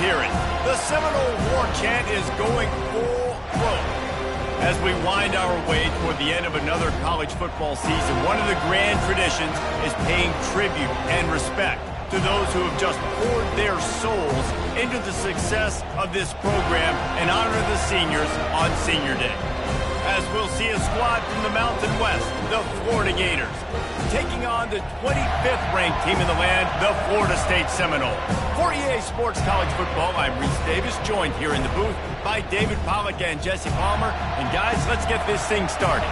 hear it. The Seminole war chant is going full throat. As we wind our way toward the end of another college football season, one of the grand traditions is paying tribute and respect to those who have just poured their souls into the success of this program and honor the seniors on Senior Day. As we'll see a squad from the Mountain West, the Florida Gators, taking on the 25th ranked team in the land, the Florida State Seminoles. For EA Sports College Football, I'm Reese Davis, joined here in the booth by David Pollack and Jesse Palmer. And guys, let's get this thing started.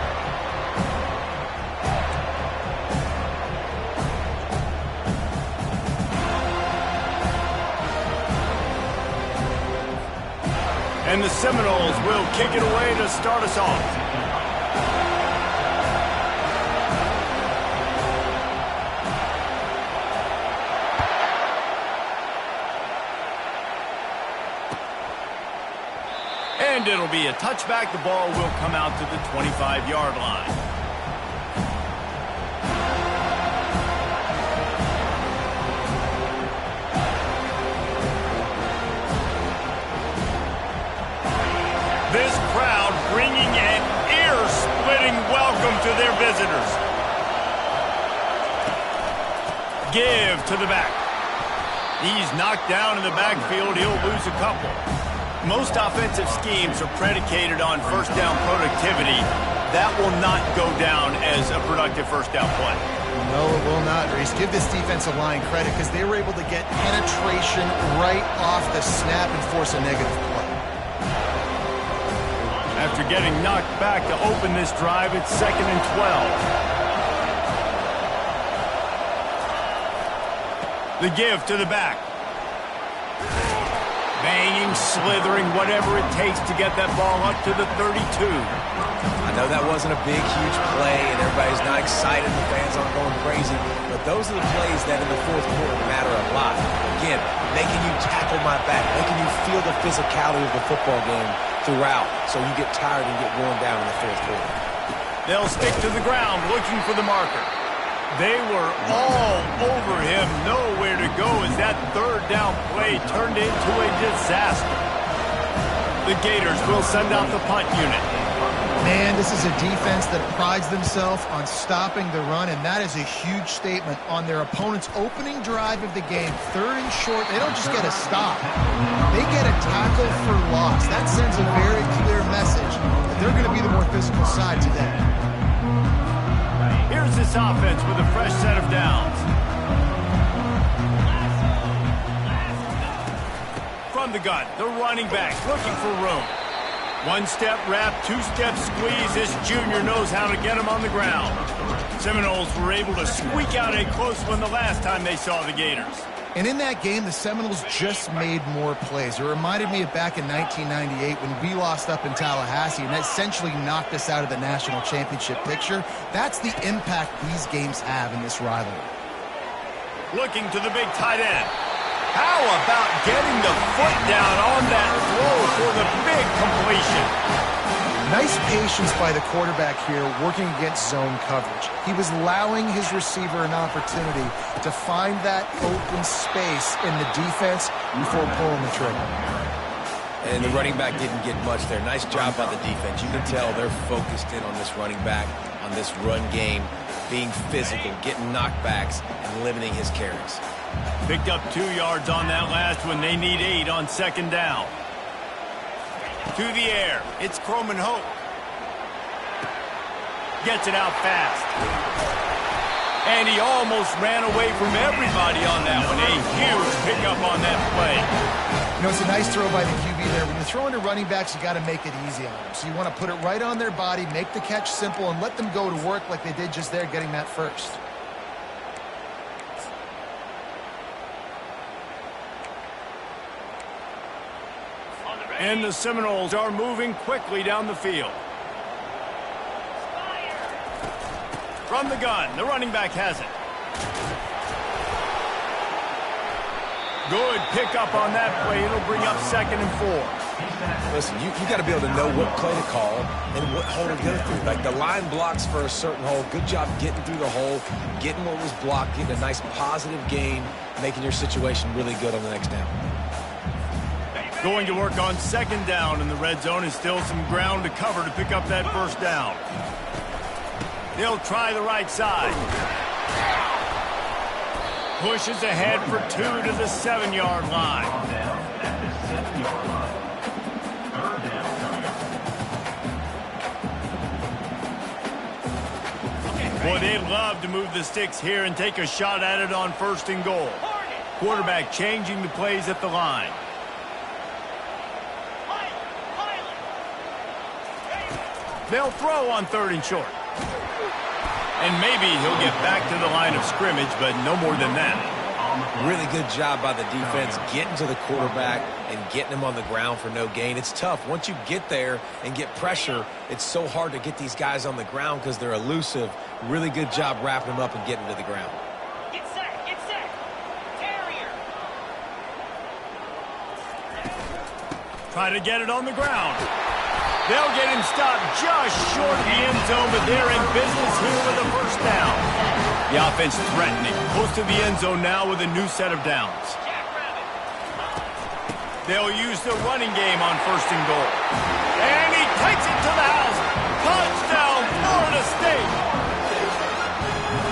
And the Seminoles will kick it away to start us off. And it'll be a touchback. The ball will come out to the 25-yard line. This crowd bringing an ear-splitting welcome to their visitors. Give to the back. He's knocked down in the backfield. He'll lose a couple. Most offensive schemes are predicated on first down productivity. That will not go down as a productive first down play. No, it will not, Reese. Give this defensive line credit because they were able to get penetration right off the snap and force a negative play. After getting knocked back to open this drive, it's 2nd and 12. The give to the back. Banging, slithering, whatever it takes to get that ball up to the 32. I know that wasn't a big, huge play, and everybody's not excited. The fans aren't going crazy. But those are the plays that in the fourth quarter matter a lot. Again, making you tackle my back, making you feel the physicality of the football game throughout, so you get tired and get worn down in the fourth quarter. They'll stick to the ground looking for the marker. They were all over him, nowhere to go as that third down play turned into a disaster. The Gators will send out the punt unit. Man, this is a defense that prides themselves on stopping the run, and that is a huge statement on their opponent's opening drive of the game. 3rd and short, they don't just get a stop. They get a tackle for loss. That sends a very clear message that they're going to be the more physical side today. Here's this offense with a fresh set of downs. From the gun, the running back looking for room. One-step wrap, two-step squeeze. This junior knows how to get him on the ground. Seminoles were able to squeak out a close one the last time they saw the Gators. And in that game, the Seminoles just made more plays. It reminded me of back in 1998 when we lost up in Tallahassee, and that essentially knocked us out of the national championship picture. That's the impact these games have in this rivalry. Looking to the big tight end. How about getting the foot down on that throw for the big completion? Nice patience by the quarterback here working against zone coverage. He was allowing his receiver an opportunity to find that open space in the defense before pulling the trigger. And the running back didn't get much there. Nice job by the defense. You can tell they're focused in on this running back, on this run game, being physical, getting knockbacks, and limiting his carries. Picked up 2 yards on that last one. They need 8 on 2nd down. To the air. It's Croman Hope. Gets it out fast. And he almost ran away from everybody on that one. A huge pickup on that play. You know, it's a nice throw by the QB there. When you're throwing to running backs, you got to make it easy on them. So you want to put it right on their body, make the catch simple, and let them go to work like they did just there, getting that first. And the Seminoles are moving quickly down the field. From the gun, the running back has it. Good pickup on that play. It'll bring up 2nd and 4. Listen, you got to be able to know what play to call and what hole to go through. Like the line blocks for a certain hole. Good job getting through the hole, getting what was blocked, getting a nice positive gain, making your situation really good on the next down. Going to work on second down in the red zone, and still some ground to cover to pick up that first down. They'll try the right side. Pushes ahead for 2 to the 7-yard line. Boy, they'd love to move the sticks here and take a shot at it on 1st and goal. Quarterback changing the plays at the line. They'll throw on 3rd and short. And maybe he'll get back to the line of scrimmage, but no more than that. Really good job by the defense getting to the quarterback and getting him on the ground for no gain. It's tough. Once you get there and get pressure, it's so hard to get these guys on the ground because they're elusive. Really good job wrapping them up and getting to the ground. Get set, get set. Terrier. Try to get it on the ground. They'll get him stopped just short of the end zone, but they're in business here with a first down. The offense threatening, close to the end zone now with a new set of downs. They'll use the running game on 1st and goal. And he takes it to the house. Touchdown, Florida State.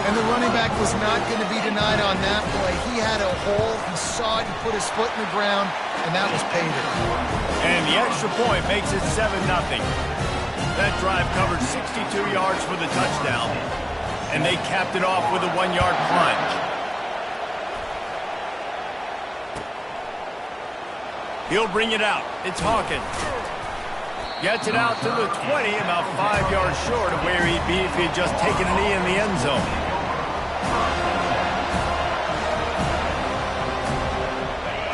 And the running back was not going to be denied on that play. He had a hole. He saw it. He put his foot in the ground, and that was pay dirt. And the extra point makes it 7-0. That drive covered 62 yards for the touchdown. And they capped it off with a 1-yard plunge. He'll bring it out. It's Hawkins. Gets it out to the 20, about 5 yards short of where he'd be if he had just taken a knee in the end zone.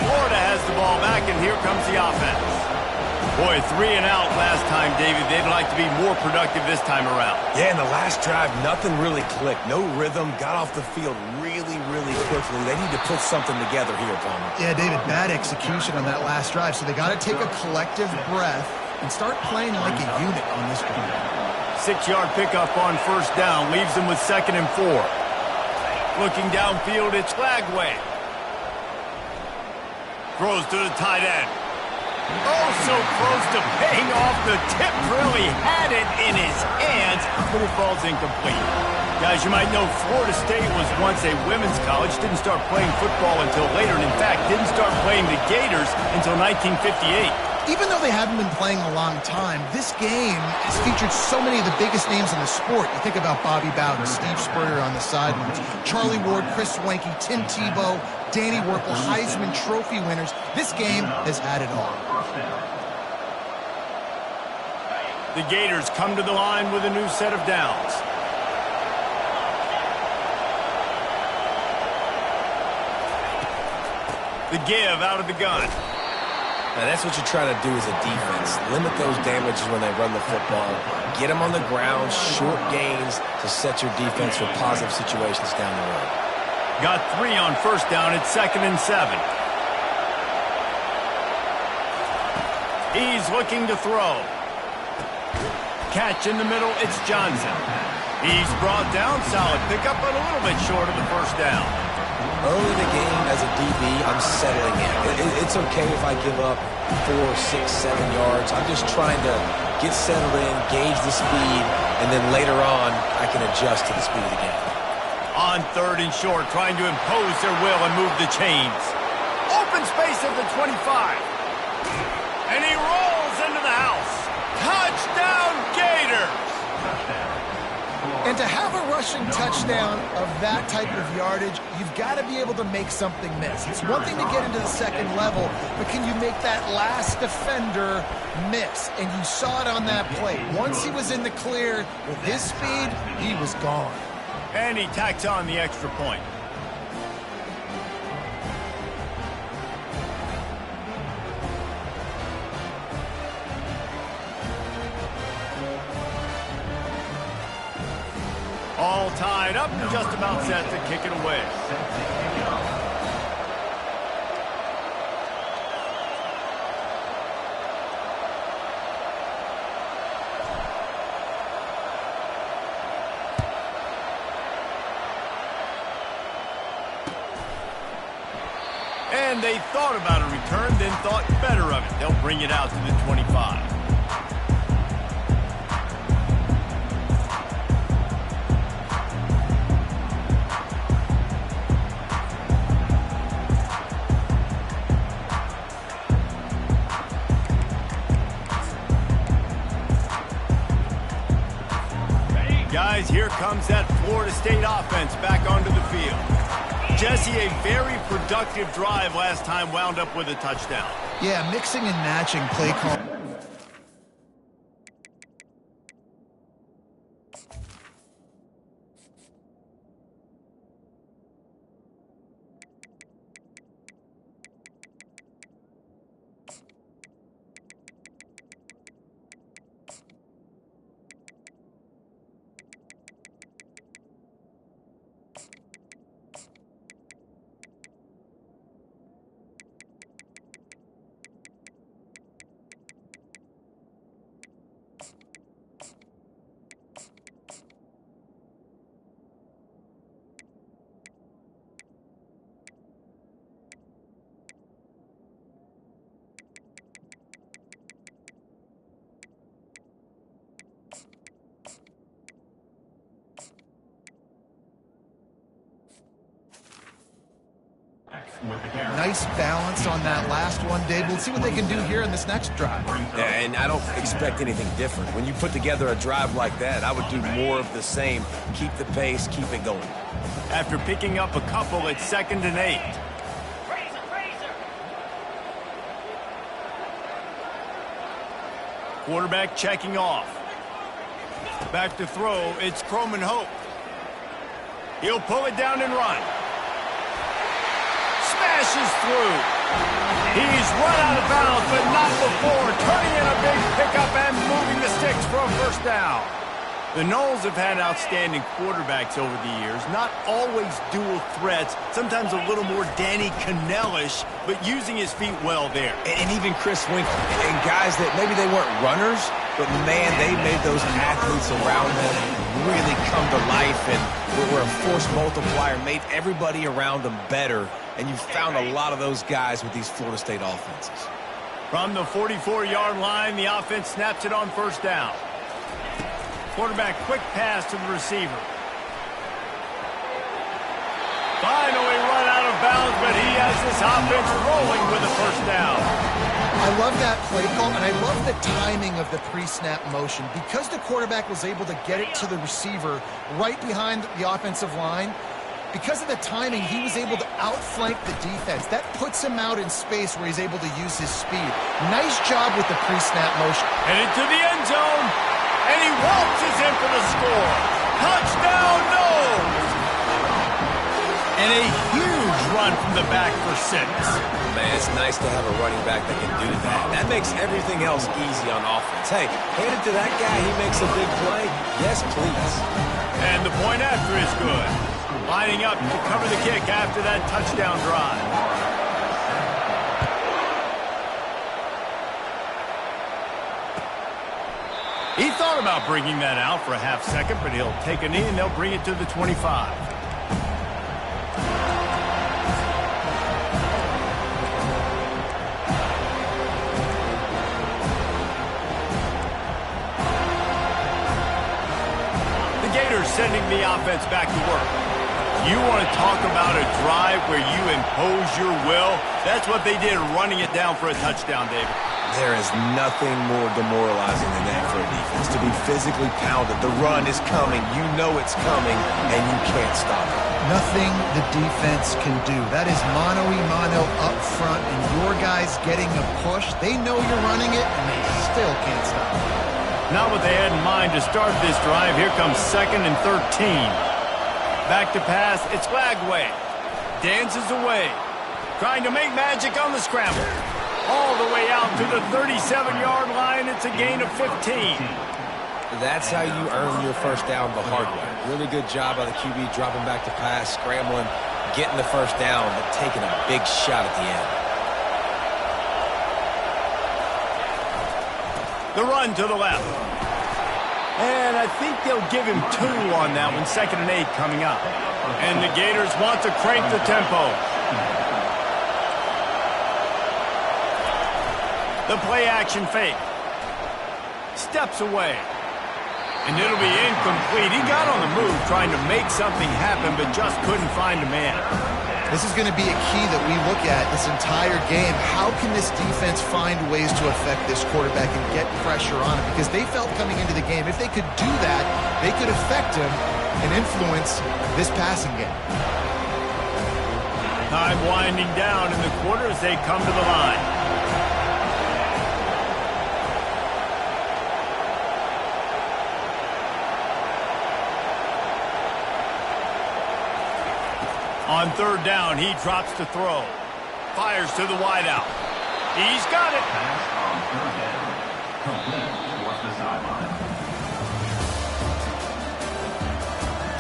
Florida has the ball back, and here comes the offense. Boy, 3 and out last time, David. They'd like to be more productive this time around. Yeah, in the last drive, nothing really clicked. No rhythm. Got off the field really, really quickly. They need to put something together here, Palmer. Yeah, David, bad execution on that last drive. So they got to take a collective breath and start playing like a unit on this drive. 6-yard pickup on 1st down. Leaves them with 2nd and 4. Looking downfield, it's Lagway. Throws to the tight end. Oh, so close to paying off the tip drill. He had it in his hands, but it falls incomplete. Guys, you might know Florida State was once a women's college, didn't start playing football until later, and in fact, didn't start playing the Gators until 1958. Even though they haven't been playing a long time, this game has featured so many of the biggest names in the sport. You think about Bobby Bowden, Steve Spurrier on the sidelines, Charlie Ward, Chris Swanky, Tim Tebow, Danny Werkle, Heisman Trophy winners. This game has had it all. The Gators come to the line with a new set of downs. The give out of the gun. Now, that's what you try to do as a defense. Limit those damages when they run the football. Get them on the ground, short gains to set your defense for positive situations down the road. Got 3 on 1st down. It's 2nd and 7. He's looking to throw. Catch in the middle. It's Johnson. He's brought down. Solid pickup, but a little bit short of the 1st down. Early in the game, as a DB, I'm settling in. It's okay if I give up 4, 6, 7 yards. I'm just trying to get settled in, gauge the speed, and then later on, I can adjust to the speed of the game. On 3rd and short, trying to impose their will and move the chains. Open space at the 25. And he rolls into the house. Touchdown, Gators! And to have a rushing touchdown of that type of yardage, you've got to be able to make something miss. It's one thing to get into the second level, but can you make that last defender miss? And you saw it on that play. Once he was in the clear with his speed, he was gone. And he tacks on the extra point. All tied up and just about set to kick it away. And they thought about a return, then thought better of it. They'll bring it out to the 25. Guys, here comes that Florida State offense back onto the field. Jesse, a very productive drive last time wound up with a touchdown. Yeah, mixing and matching play call. Nice balance on that last one, Dave. We'll see what they can do here in this next drive. Yeah, and I don't expect anything different. When you put together a drive like that, I would do more of the same. Keep the pace, keep it going. After picking up a couple, it's 2nd and 8. Quarterback checking off. Back to throw, it's Croman Hope. He'll pull it down and run. Smashes through. He's run out of bounds, but not before turning in a big pickup and moving the sticks for a first down. The Noles have had outstanding quarterbacks over the years, not always dual threats, sometimes a little more Danny Cannell-ish, but using his feet well there. And even Chris Winkle, and guys that maybe they weren't runners, but man, they made those athletes around them really come to life and were a force multiplier, made everybody around them better, and you found a lot of those guys with these Florida State offenses. From the 44-yard line, the offense snaps it on first down. Quarterback quick pass to the receiver. Finally run out of bounds, but he has this offense rolling with a first down. I love that play call, and I love the timing of the pre-snap motion. Because the quarterback was able to get it to the receiver right behind the offensive line, because of the timing, he was able to outflank the defense. That puts him out in space where he's able to use his speed. Nice job with the pre-snap motion. Headed to the end zone, and he waltzes in for the score. Touchdown, Noles! And a huge run from the back for 6. Man, it's nice to have a running back that can do that. That makes everything else easy on offense. Hey, hand it to that guy, he makes a big play. Yes, please. And the point after is good. Lining up to cover the kick after that touchdown drive. He thought about bringing that out for a half second, but he'll take a knee and they'll bring it to the 25. Sending the offense back to work. You want to talk about a drive where you impose your will? That's what they did, running it down for a touchdown, David. There is nothing more demoralizing than that for a defense, to be physically pounded. The run is coming. You know it's coming, and you can't stop it. Nothing the defense can do. That is mano-a-mano up front, and your guys getting a push. They know you're running it, and they still can't stop it. Not what they had in mind to start this drive. Here comes 2nd and 13. Back to pass. It's Lagway. Dances away. Trying to make magic on the scramble. All the way out to the 37-yard line. It's a gain of 15. That's how you earn your first down the hard way. Really good job by the QB dropping back to pass, scrambling, getting the first down, but taking a big shot at the end. The run to the left. And I think they'll give him 2 on that one. 2nd and 8 coming up. And the Gators want to crank the tempo. The play action fake. Steps away. And it'll be incomplete. He got on the move trying to make something happen, but just couldn't find a man. This is going to be a key that we look at this entire game. How can this defense find ways to affect this quarterback and get pressure on him? Because they felt coming into the game, if they could do that, they could affect him and influence this passing game. Time winding down in the quarter as they come to the line. On third down, he drops to throw. Fires to the wideout. He's got it. Pass on third down. Complete towards the sideline.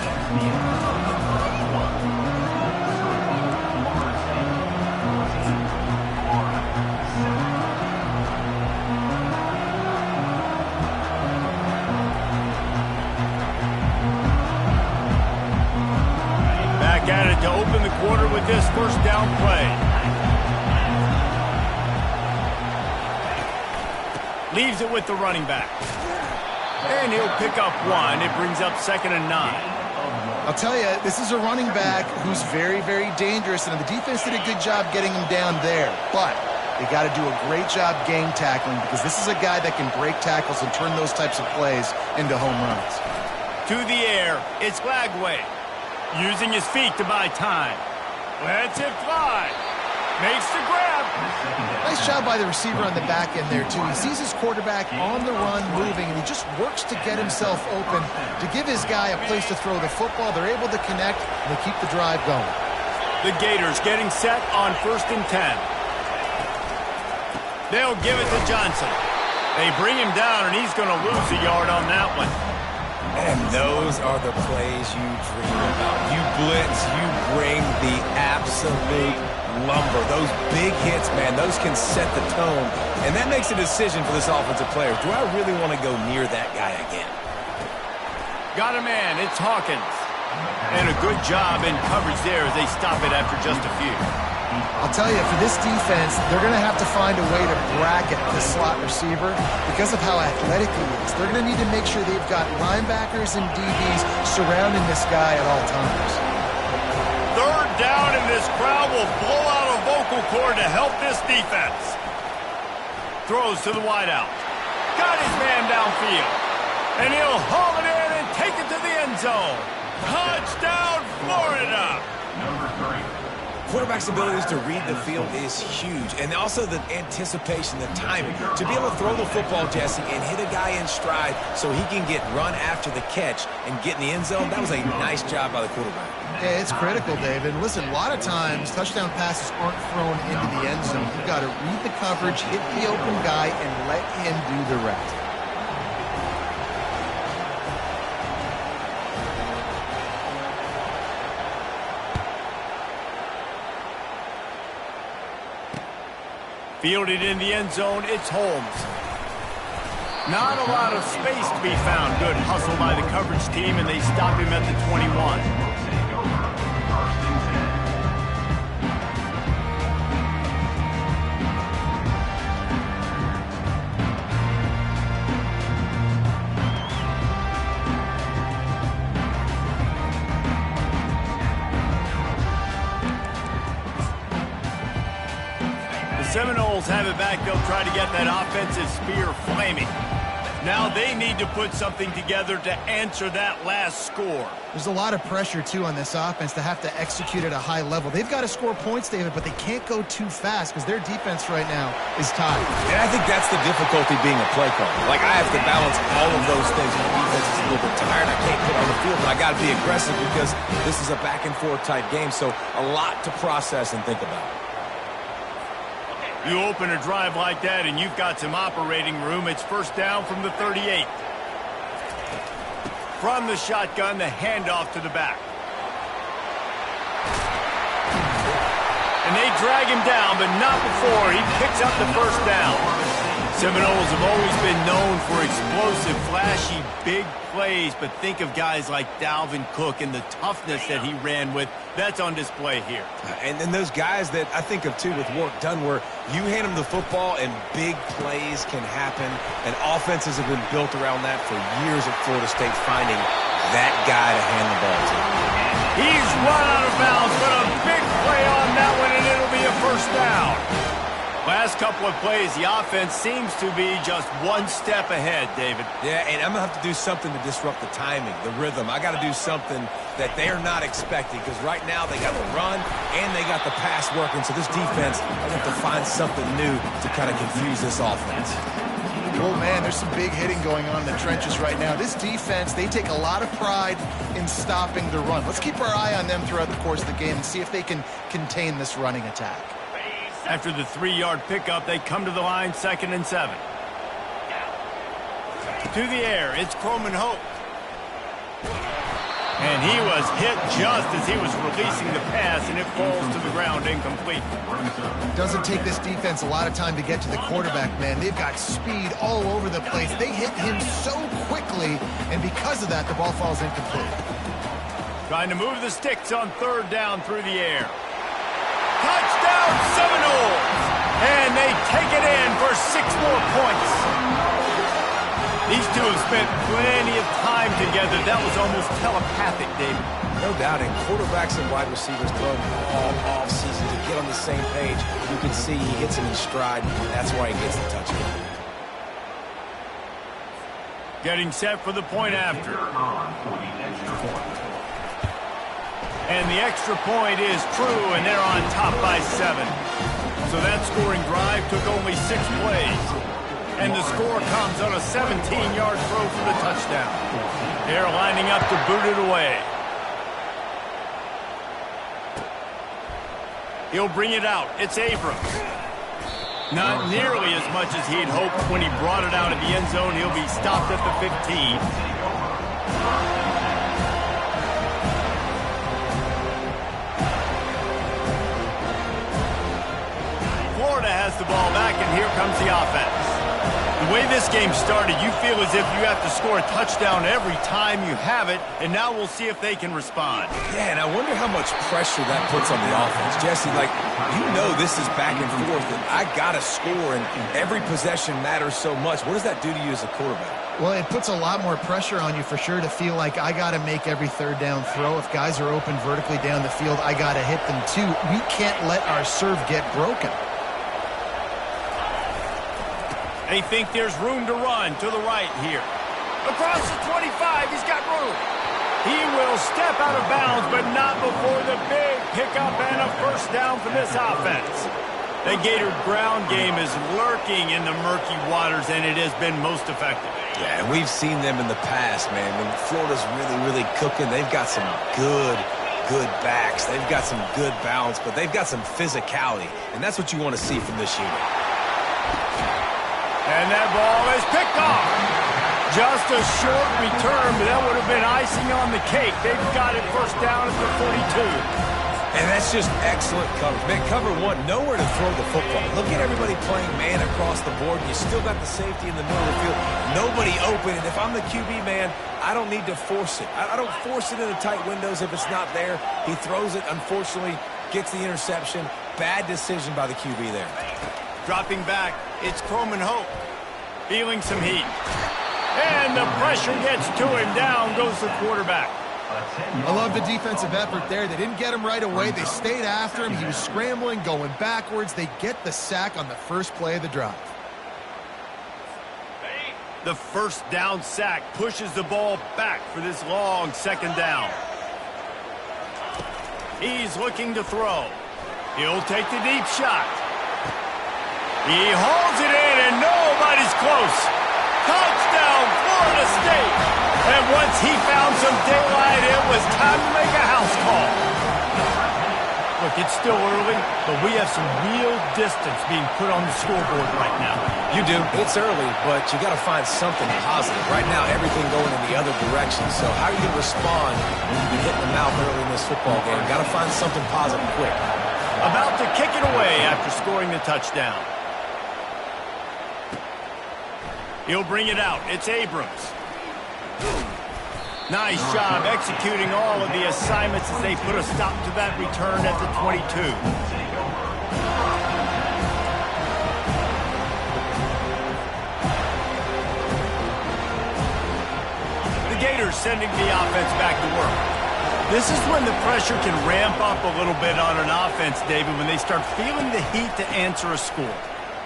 That's the end of the first one. Florida State. Florida 7. Back at it to open the quarter with this first down play. Leaves it with the running back. And he'll pick up one. It brings up 2nd and 9. I'll tell you, this is a running back who's very, very dangerous, and the defense did a good job getting him down there. But they got to do a great job game tackling because this is a guy that can break tackles and turn those types of plays into home runs. To the air, it's Lagway. Using his feet to buy time. Lets it fly. Makes the grab. Nice job by the receiver on the back end there, too. He sees his quarterback on the run moving, and he just works to get himself open to give his guy a place to throw the football. They're able to connect, and they keep the drive going. The Gators getting set on 1st and 10. They'll give it to Johnson. They bring him down, and he's going to lose a yard on that one. And those are the plays you dream about. You blitz, you bring the absolute lumber. Those big hits, man, those can set the tone. And that makes a decision for this offensive player. Do I really want to go near that guy again? Got a man, it's Hawkins. And a good job in coverage there as they stop it after just a few. I'll tell you, for this defense, they're going to have to find a way to bracket the slot receiver because of how athletic he is. They're going to need to make sure they've got linebackers and DBs surrounding this guy at all times. Third down, and this crowd will blow out a vocal cord to help this defense. Throws to the wideout. Got his man downfield. And he'll haul it in and take it to the end zone. Touchdown, Florida! Number 3. Quarterback's abilities to read the field is huge, and also the anticipation, the timing. To be able to throw the football, Jesse, and hit a guy in stride so he can get run after the catch and get in the end zone, that was a nice job by the quarterback. Yeah, it's critical, David. Listen, a lot of times touchdown passes aren't thrown into the end zone. You've got to read the coverage, hit the open guy, and let him do the rest. Fielded in the end zone, it's Holmes. Not a lot of space to be found. Good hustle by the coverage team, and they stop him at the 21. Seminoles have it back. They'll try to get that offensive spear flaming. Now they need to put something together to answer that last score. There's a lot of pressure, too, on this offense to have to execute at a high level. They've got to score points, David, but they can't go too fast because their defense right now is tied. And I think that's the difficulty being a play caller. Like, I have to balance all of those things. My defense is a little bit tired. I can't put on the field, but I got to be aggressive because this is a back-and-forth type game, so a lot to process and think about. You open a drive like that and you've got some operating room. It's first down from the 38. From the shotgun, the handoff to the back. And they drag him down, but not before he picks up the first down. Seminoles have always been known for explosive, flashy, big plays, but think of guys like Dalvin Cook and the toughness that he ran with. That's on display here. And then those guys that I think of, too, with Warrick Dunn, where you hand them the football and big plays can happen, and offenses have been built around that for years at Florida State, finding that guy to hand the ball to. He's run out of bounds, but a big play on that one, and it'll be a first down. Last couple of plays, the offense seems to be just one step ahead, David. Yeah, and I'm going to have to do something to disrupt the timing, the rhythm. I got to do something that they're not expecting, because right now they got the run and they got the pass working. So this defense, I have to find something new to kind of confuse this offense. Oh, man, there's some big hitting going on in the trenches right now. This defense, they take a lot of pride in stopping the run. Let's keep our eye on them throughout the course of the game and see if they can contain this running attack. After the 3-yard pickup, they come to the line, 2nd and 7. To the air, it's Croman Hope. And he was hit just as he was releasing the pass, and it falls to the ground incomplete. Doesn't take this defense a lot of time to get to the quarterback, man. They've got speed all over the place. They hit him so quickly, and because of that, the ball falls incomplete. Trying to move the sticks on 3rd down through the air. Touchdown Seminoles! And they take it in for 6 more points. These two have spent plenty of time together. That was almost telepathic, David. No doubt, and quarterbacks and wide receivers throw all off-season to get on the same page. You can see he hits him in stride. That's why he gets the touchdown. Getting set for the point after. And the extra point is true, and they're on top by 7. So that scoring drive took only 6 plays. And the score comes on a 17-yard throw for the touchdown. They're lining up to boot it away. He'll bring it out. It's Abrams. Not nearly as much as he'd hoped when he brought it out of the end zone. He'll be stopped at the 15. Florida has the ball back, and here comes the offense. The way this game started, you feel as if you have to score a touchdown every time you have it, and now we'll see if they can respond. Yeah, and I wonder how much pressure that puts on the offense. Jesse, like, you know this is back and forth, and I got to score, and every possession matters so much. What does that do to you as a quarterback? Well, it puts a lot more pressure on you for sure to feel like I got to make every 3rd down throw. If guys are open vertically down the field, I got to hit them too. We can't let our serve get broken. They think there's room to run to the right here. Across the 25, he's got room. He will step out of bounds, but not before the big pickup and a first down for this offense. The Gator ground game is lurking in the murky waters, and it has been most effective. Yeah, and we've seen them in the past, man. When Florida's really cooking, they've got some good backs. They've got some good balance, but they've got some physicality, and that's what you want to see from this unit. And that ball is picked off. Just a short return, but that would have been icing on the cake. They've got it first down at the 42. And that's just excellent coverage. Man, cover 1, nowhere to throw the football. Look at everybody playing man across the board. You still got the safety in the middle of the field. Nobody open, and if I'm the QB, man, I don't need to force it. I don't force it in the tight windows if it's not there. He throws it, unfortunately, gets the interception. Bad decision by the QB there. Dropping back, it's Croman Hope. Feeling some heat. And the pressure gets to him. Down goes the quarterback. I love the defensive effort there. They didn't get him right away. They stayed after him. He was scrambling, going backwards. They get the sack on the first play of the drive. The first down sack pushes the ball back for this long 2nd down. He's looking to throw. He'll take the deep shot. He hauls it in, and nobody's close. Touchdown, Florida State. And once he found some daylight, it was time to make a house call. Look, it's still early, but we have some real distance being put on the scoreboard right now. You do. It's early, but you got to find something positive. Right now, everything going in the other direction. So how are you going to respond when you get hit in the mouth early in this football game? Got to find something positive quick. About to kick it away after scoring the touchdown. He'll bring it out. It's Abrams. Nice job executing all of the assignments as they put a stop to that return at the 22. The Gators sending the offense back to work. This is when the pressure can ramp up a little bit on an offense, David, when they start feeling the heat to answer a score.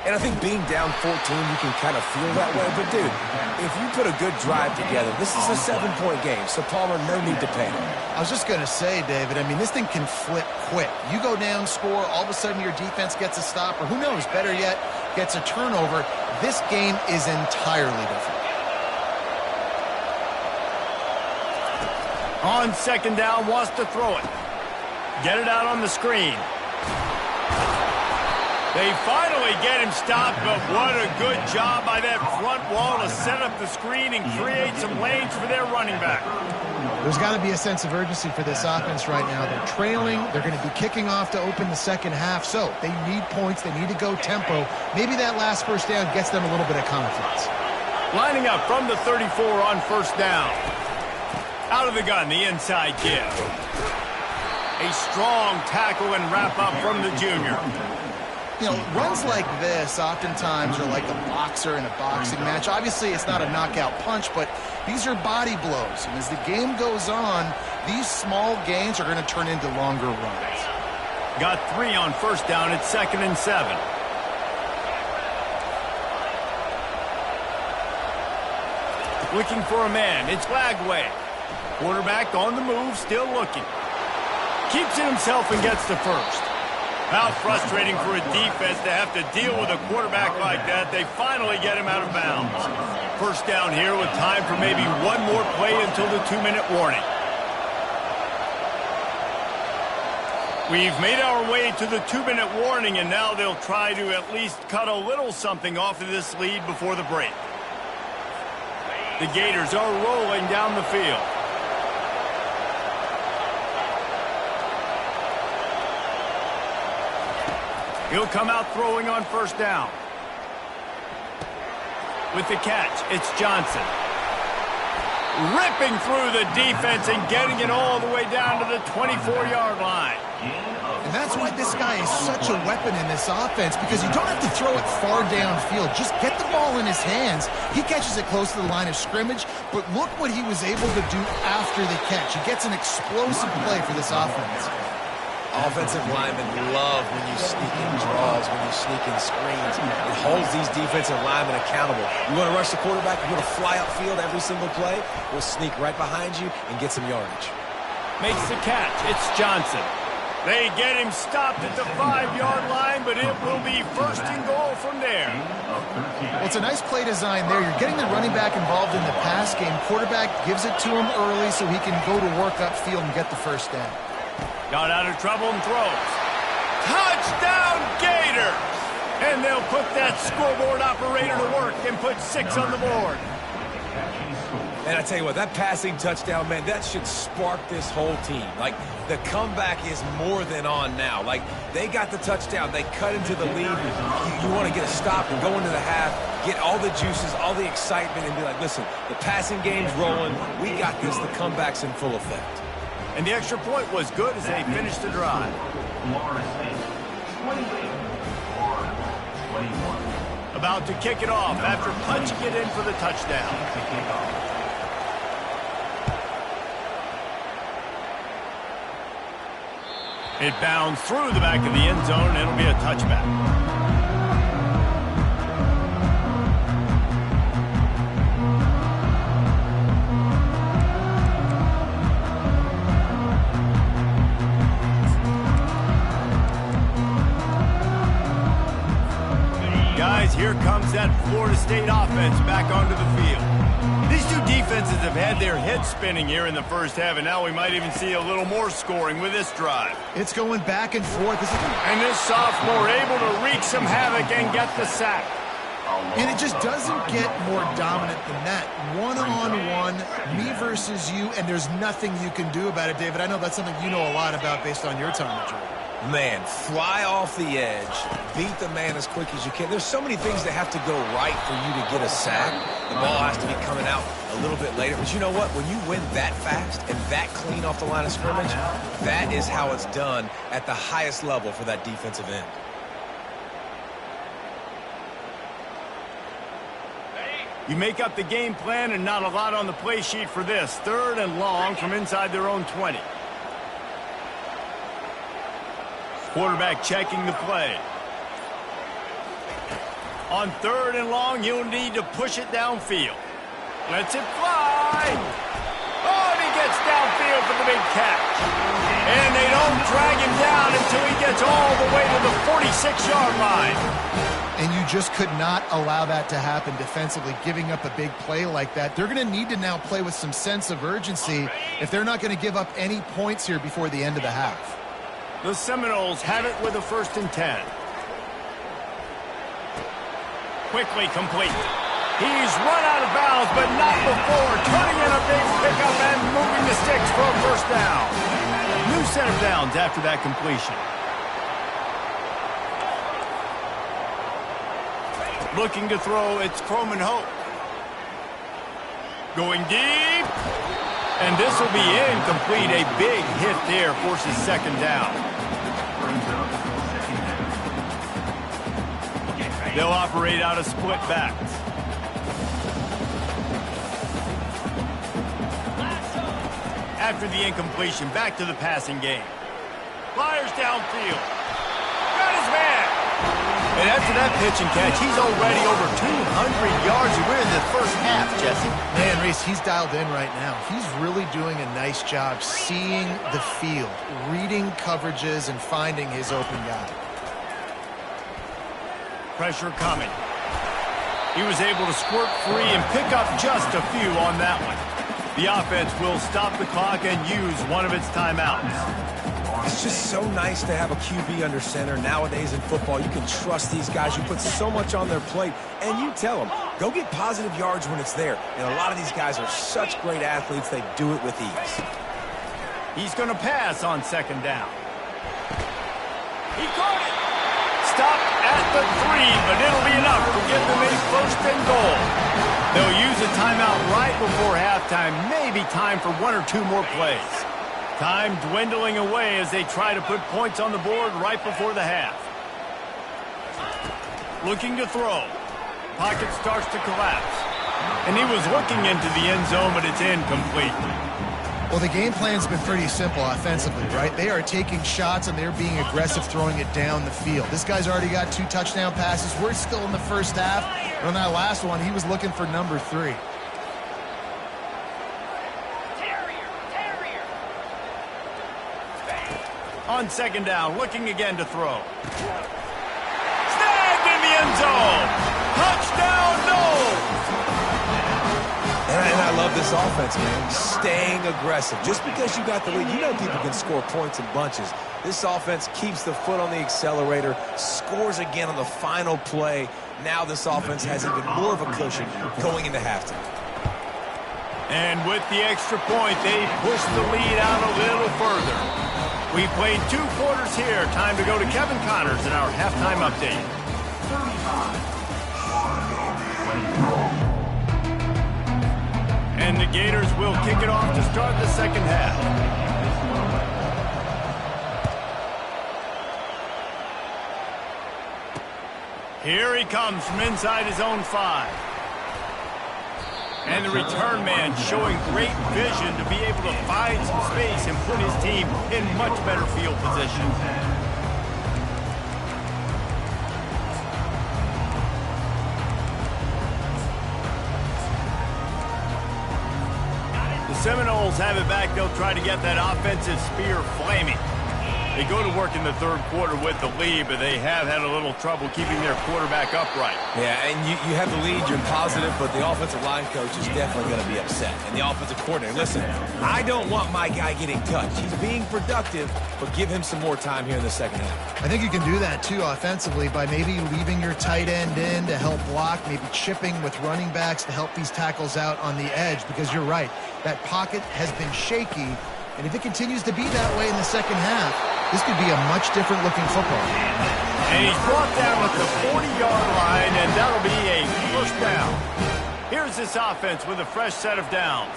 And I think being down 14, you can kind of feel that way. But, dude, if you put a good drive together, this is a 7-point game. So, Palmer, no need to panic. I was just going to say, David, I mean, this thing can flip quick. You go down, score, all of a sudden your defense gets a stop, or who knows, better yet, gets a turnover. This game is entirely different. On second down, wants to throw it. Get it out on the screen. They finally get him stopped, but what a good job by that front wall to set up the screen and create some lanes for their running back. There's got to be a sense of urgency for this offense right now. They're trailing. They're going to be kicking off to open the second half, so they need points. They need to go tempo. Maybe that last first down gets them a little bit of confidence. Lining up from the 34 on first down. Out of the gun, the inside give. A strong tackle and wrap up from the junior. You know, runs like this oftentimes are like a boxer in a boxing match. Obviously, it's not a knockout punch, but these are body blows. And as the game goes on, these small gains are going to turn into longer runs. Got 3 on first down. It's 2nd and 7. Looking for a man. It's Flagway. Quarterback on the move, still looking. Keeps it himself and gets the first. How frustrating for a defense to have to deal with a quarterback like that. They finally get him out of bounds. First down here with time for maybe one more play until the 2-minute warning. We've made our way to the 2-minute warning, and now they'll try to at least cut a little something off of this lead before the break. The Gators are rolling down the field. He'll come out throwing on first down. With the catch, it's Johnson. Ripping through the defense and getting it all the way down to the 24-yard line. And that's why this guy is such a weapon in this offense, because you don't have to throw it far downfield. Just get the ball in his hands. He catches it close to the line of scrimmage, but look what he was able to do after the catch. He gets an explosive play for this offense. Offensive linemen love when you sneak in draws, when you sneak in screens. It holds these defensive linemen accountable. You want to rush the quarterback, you want to fly upfield every single play, we'll sneak right behind you and get some yardage. Makes the catch. It's Johnson. They get him stopped at the 5-yard line, but it will be 1st and goal from there. Well, it's a nice play design there. You're getting the running back involved in the pass game. Quarterback gives it to him early so he can go to work upfield and get the first down. Got out of trouble and throws. Touchdown, Gators! And they'll put that scoreboard operator to work and put 6 on the board. And I tell you what, that passing touchdown, man, that should spark this whole team. Like, the comeback is more than on now. Like, they got the touchdown. They cut into the lead. You want to get a stop and go into the half, get all the juices, all the excitement, and be like, listen, the passing game's rolling. We got this. The comeback's in full effect. And the extra point was good as they finished the drive. About to kick it off after punching it in for the touchdown. It bounds through the back of the end zone, and it'll be a touchback. Guys, here comes that Florida State offense back onto the field. These two defenses have had their heads spinning here in the first half, and now we might even see a little more scoring with this drive. It's going back and forth. And this sophomore able to wreak some havoc and get the sack. And it just doesn't get more dominant than that. One-on-one, me versus you, and there's nothing you can do about it, David. I know that's something you know a lot about based on your time at Georgia. Man, fly off the edge, beat the man as quick as you can. There's so many things that have to go right for you to get a sack. The ball has to be coming out a little bit later. But you know what? When you win that fast and that clean off the line of scrimmage, that is how it's done at the highest level for that defensive end. You make up the game plan and not a lot on the play sheet for this. 3rd and long from inside their own 20. Quarterback checking the play. On 3rd and long, you'll need to push it downfield. Lets it fly. Oh, and he gets downfield for the big catch. And they don't drag him down until he gets all the way to the 46-yard line. And you just could not allow that to happen defensively, giving up a big play like that. They're going to need to now play with some sense of urgency if they're not going to give up any points here before the end of the half. The Seminoles have it with a 1st and 10. Quickly complete. He's run out of bounds, but not before turning in a big pickup and moving the sticks for a 1st down. New set of downs after that completion. Looking to throw, it's Croman Hope. Going deep. And this will be incomplete. A big hit there forces 2nd down. They'll operate out of split backs. After the incompletion, back to the passing game. Fires downfield. Got his man. And after that pitch and catch, he's already over 200 yards. And we're in the 1st half, Jesse. Man, Reese, he's dialed in right now. He's really doing a nice job seeing the field, reading coverages, and finding his open guy. Pressure coming. He was able to squirt free and pick up just a few on that one. The offense will stop the clock and use one of its timeouts. It's just so nice to have a QB under center. Nowadays in football, you can trust these guys. You put so much on their plate, and you tell them, go get positive yards when it's there. And a lot of these guys are such great athletes, they do it with ease. He's going to pass on 2nd down. He caught it. Stopped at the 3, but it'll be enough to give them a 1st and goal. They'll use a timeout right before halftime, maybe time for 1 or 2 more plays. Time dwindling away as they try to put points on the board right before the half. Looking to throw. Pocket starts to collapse. And he was looking into the end zone, but it's incomplete. Well, the game plan's been pretty simple offensively, right? They are taking shots, and they're being aggressive throwing it down the field. This guy's already got 2 touchdown passes. We're still in the 1st half. And on that last one, he was looking for number 3. On 2nd down, looking again to throw. Snagged in the end zone. Touchdown, Noles. And I love this offense, man. Staying aggressive. Just because you got the lead, you know people can score points in bunches. This offense keeps the foot on the accelerator, scores again on the final play. Now this offense has even more of a cushion going into halftime. And with the extra point, they push the lead out a little further. We played 2 quarters here. Time to go to Kevin Connors in our halftime update. And the Gators will kick it off to start the 2nd half. Here he comes from inside his own 5. And the return man showing great vision to be able to find some space and put his team in much better field position. The Seminoles have it back. They'll try to get that offensive spear flaming. They go to work in the 3rd quarter with the lead, but they have had a little trouble keeping their quarterback upright. Yeah, and you have the lead, you're positive, but the offensive line coach is definitely going to be upset. And the offensive coordinator, listen, I don't want my guy getting touched. He's being productive, but give him some more time here in the 2nd half. I think you can do that, too, offensively, by maybe leaving your tight end in to help block, maybe chipping with running backs to help these tackles out on the edge, because you're right, that pocket has been shaky, and if it continues to be that way in the 2nd half, this could be a much different looking football. And he's brought down at the 40-yard line, and that'll be a first down. Here's this offense with a fresh set of downs.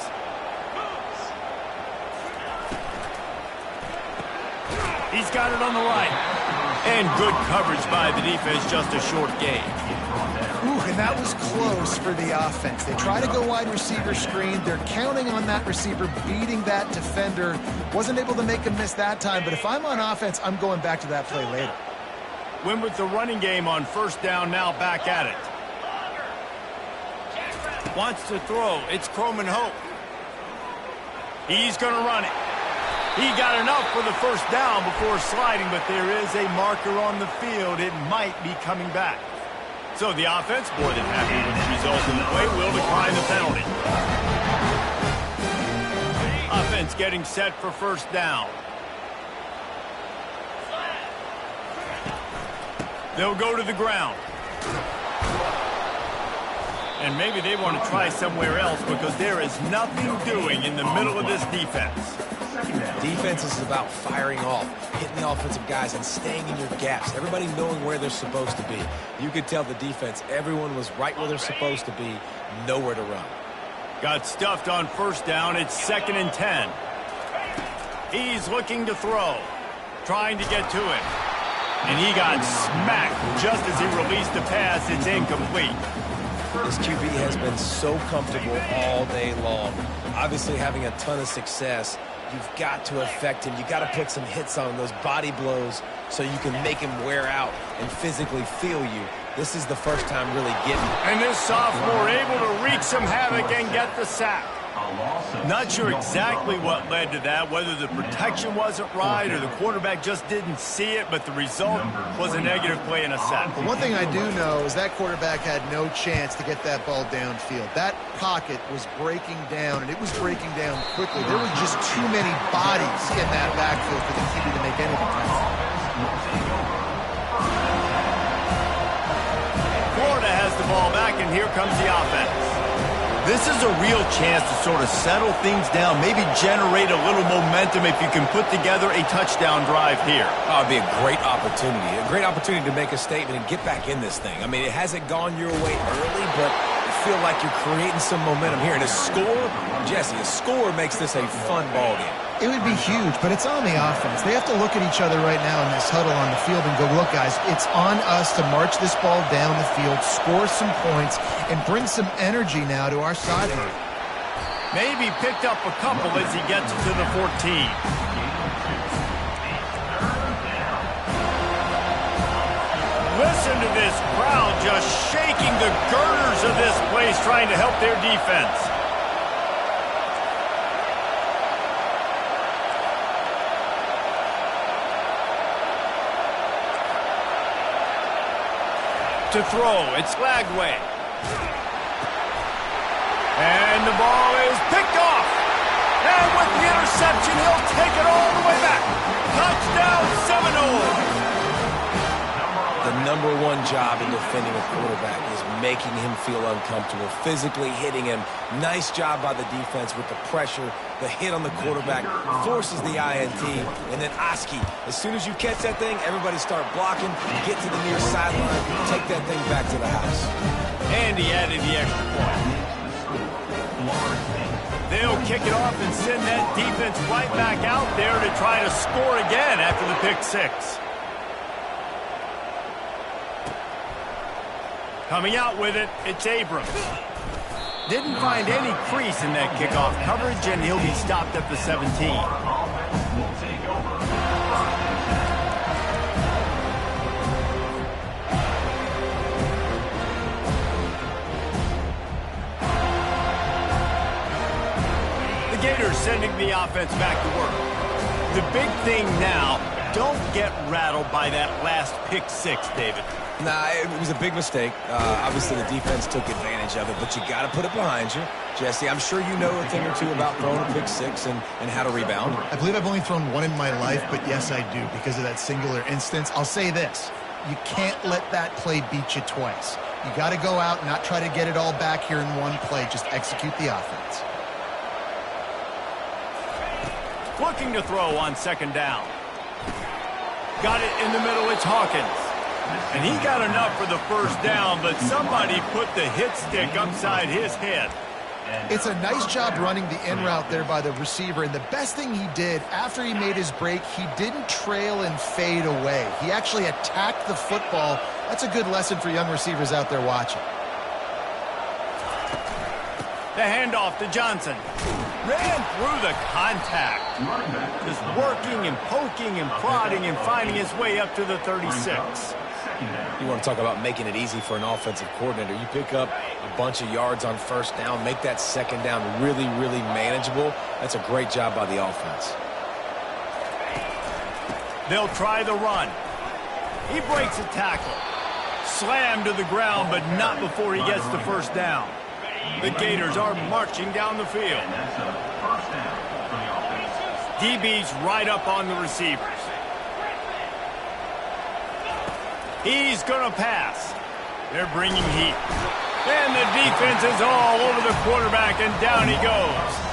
He's got it on the right. And good coverage by the defense, just a short gain. Ooh, and that was close for the offense. They try to go wide receiver screen. They're counting on that receiver beating that defender. Wasn't able to make him miss that time, but if I'm on offense, I'm going back to that play later. Win with the running game on first down, now back at it. Wants to throw. It's Croman Hope. He's going to run it. He got enough for the first down before sliding, but there is a marker on the field. It might be coming back. So the offense, more than happy with the result of the play, will decline the penalty. Offense getting set for first down. They'll go to the ground. And maybe they want to try somewhere else because there is nothing doing in the middle of this defense. Defense is about firing off, hitting the offensive guys, and staying in your gaps. Everybody knowing where they're supposed to be. You could tell the defense, everyone was right where they're supposed to be, nowhere to run. Got stuffed on first down. It's 2nd and 10. He's looking to throw, trying to get to him. And he got smacked just as he released the pass. It's incomplete. This QB has been so comfortable all day long. Obviously having a ton of success. You've got to affect him. You've got to put some hits on those body blows so you can make him wear out and physically feel you. This is the first time really getting it. And this sophomore able to wreak some havoc and get the sack. Not sure exactly what led to that, whether the protection wasn't right or the quarterback just didn't see it, but the result was a negative play and a sack. But one thing I do know is that quarterback had no chance to get that ball downfield. That pocket was breaking down, and it was breaking down quickly. There were just too many bodies in that backfield for the QB to make anything happen. Florida has the ball back, and here comes the offense. This is a real chance to sort of settle things down, maybe generate a little momentum if you can put together a touchdown drive here. Oh, it'd be a great opportunity to make a statement and get back in this thing. I mean, it hasn't gone your way early, but you feel like you're creating some momentum here. And a score, Jesse, a score makes this a fun ball game. It would be huge, but it's on the offense. They have to look at each other right now in this huddle on the field and go, look, guys, it's on us to march this ball down the field, score some points, and bring some energy now to our sideline. Maybe picked up a couple as he gets to the 14. Listen to this crowd just shaking the girders of this place, trying to help their defense. To throw, it's Lagway. And the ball is picked off. And with the interception, he'll take it all the way back. Touchdown, Seminoles. The number one job in defending a quarterback is making him feel uncomfortable, physically hitting him. Nice job by the defense with the pressure, the hit on the quarterback, forces the INT, and then Oski. As soon as you catch that thing, everybody start blocking, get to the near sideline, take that thing back to the house. And he added the extra point. They'll kick it off and send that defense right back out there to try to score again after the pick six. Coming out with it, it's Abrams. Didn't find any crease in that kickoff coverage, and he'll be stopped at the 17. The Gators sending the offense back to work. The big thing now, don't get rattled by that last pick six, David. Nah, it was a big mistake. Obviously, the defense took advantage of it, but you got to put it behind you. Jesse, I'm sure you know a thing or two about throwing a pick six and how to rebound. I believe I've only thrown one in my life, but yes, I do because of that singular instance. I'll say this. You can't let that play beat you twice. You got to go out and not try to get it all back here in one play. Just execute the offense. Looking to throw on second down. Got it in the middle. It's Hawkins. And he got enough for the first down, but somebody put the hit stick upside his head. It's a nice job running the in route there by the receiver, and the best thing he did after he made his break, he didn't trail and fade away. He actually attacked the football. That's a good lesson for young receivers out there watching. The handoff to Johnson. Ran through the contact. Just working and poking and prodding and finding his way up to the 36. You want to talk about making it easy for an offensive coordinator. You pick up a bunch of yards on first down, make that second down really, really manageable. That's a great job by the offense. They'll try the run. He breaks a tackle. Slammed to the ground, but not before he gets the first down. The Gators are marching down the field. DB's right up on the receivers. He's going to pass. They're bringing heat. And the defense is all over the quarterback, and down he goes.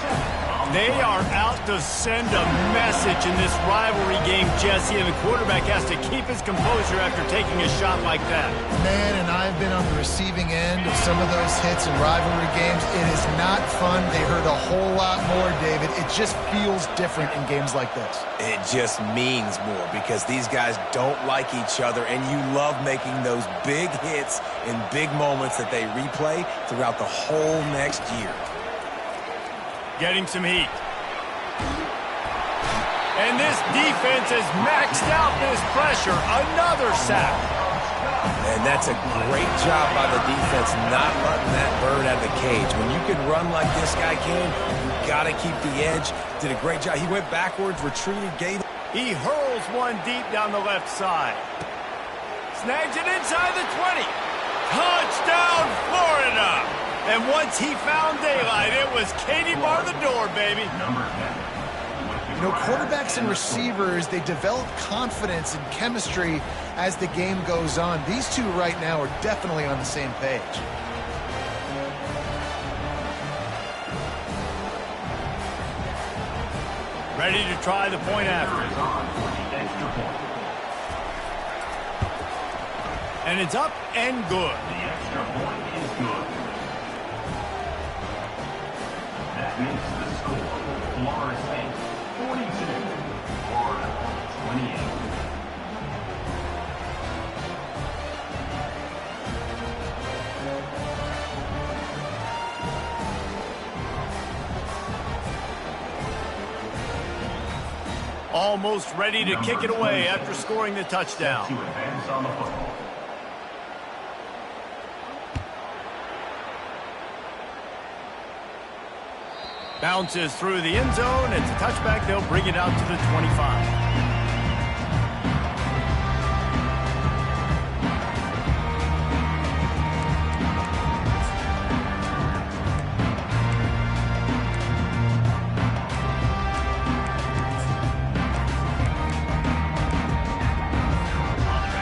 They are out to send a message in this rivalry game, Jesse, and the quarterback has to keep his composure after taking a shot like that. Man, and I've been on the receiving end of some of those hits in rivalry games. It is not fun. They hurt a whole lot more, David. It just feels different in games like this. It just means more because these guys don't like each other, and you love making those big hits in big moments that they replay throughout the whole next year. Getting some heat. And this defense has maxed out this pressure. Another sack. And that's a great job by the defense not letting that bird out of the cage. When you can run like this guy can, you got to keep the edge. Did a great job. He went backwards, retreated, gave. He hurls one deep down the left side. Snags it inside the 20. Touchdown, Florida. And once he found daylight, it was Katie bar the door, baby. You know, quarterbacks and receivers, they develop confidence and chemistry as the game goes on. These two right now are definitely on the same page. Ready to try the point after. And it's up and good. The extra point is good. That makes the score Florida State 42, Florida 28. Almost ready to kick it away after scoring the touchdown. To advance on the football. Bounces through the end zone. It's a touchback. They'll bring it out to the 25.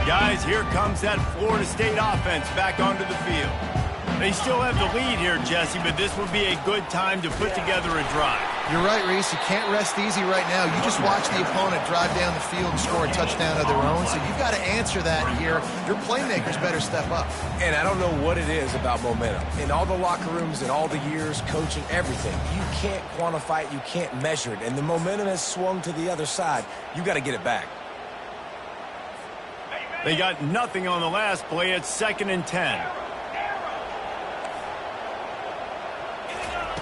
Guys, here comes that Florida State offense back onto the field. They still have the lead here, Jesse, but this would be a good time to put together a drive. You're right, Reese. You can't rest easy right now. You just watch the opponent drive down the field and score a touchdown of their own, so you've got to answer that here. Your playmakers better step up. And I don't know what it is about momentum. In all the locker rooms, in all the years, coaching, everything, you can't quantify it, you can't measure it, and the momentum has swung to the other side. You got to get it back. They got nothing on the last play. It's 2nd and 10.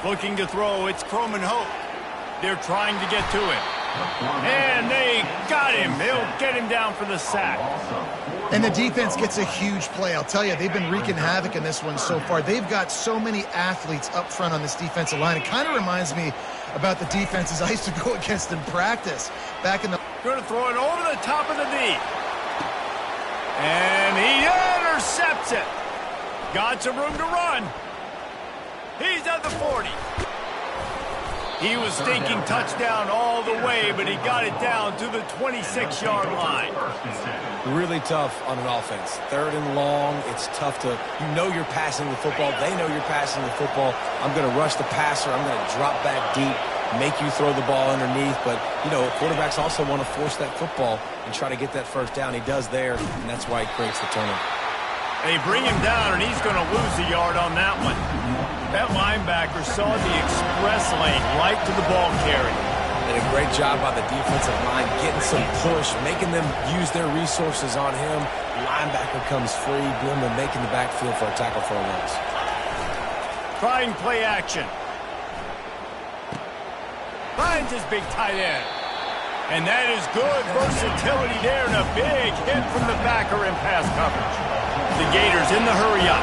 Looking to throw, it's Croman Hope. They're trying to get to him. And they got him. They'll get him down for the sack. And the defense gets a huge play. I'll tell you, they've been wreaking havoc in this one so far. They've got so many athletes up front on this defensive line. It kind of reminds me about the defenses I used to go against in practice back in the... Going to throw it over the top of the knee. And he intercepts it. Got some room to run. He's at the 40. He was thinking touchdown all the way, but he got it down to the 26-yard line. Really tough on an offense. 3rd and long, it's tough to, you know you're passing the football. They know you're passing the football. I'm going to rush the passer. I'm going to drop back deep. make you throw the ball underneath. But, you know, quarterbacks also want to force that football and try to get that first down. He does there, and that's why he creates the turnover. They bring him down, and he's going to lose a yard on that one. That linebacker saw the express lane right to the ball carrier. Did a great job by the defensive line, getting some push, making them use their resources on him. Linebacker comes free, boom, and making the backfield for a tackle for a loss. Trying play action. Finds his big tight end. And that is good versatility there, and a big hit from the backer in pass coverage. The Gators in the hurry up.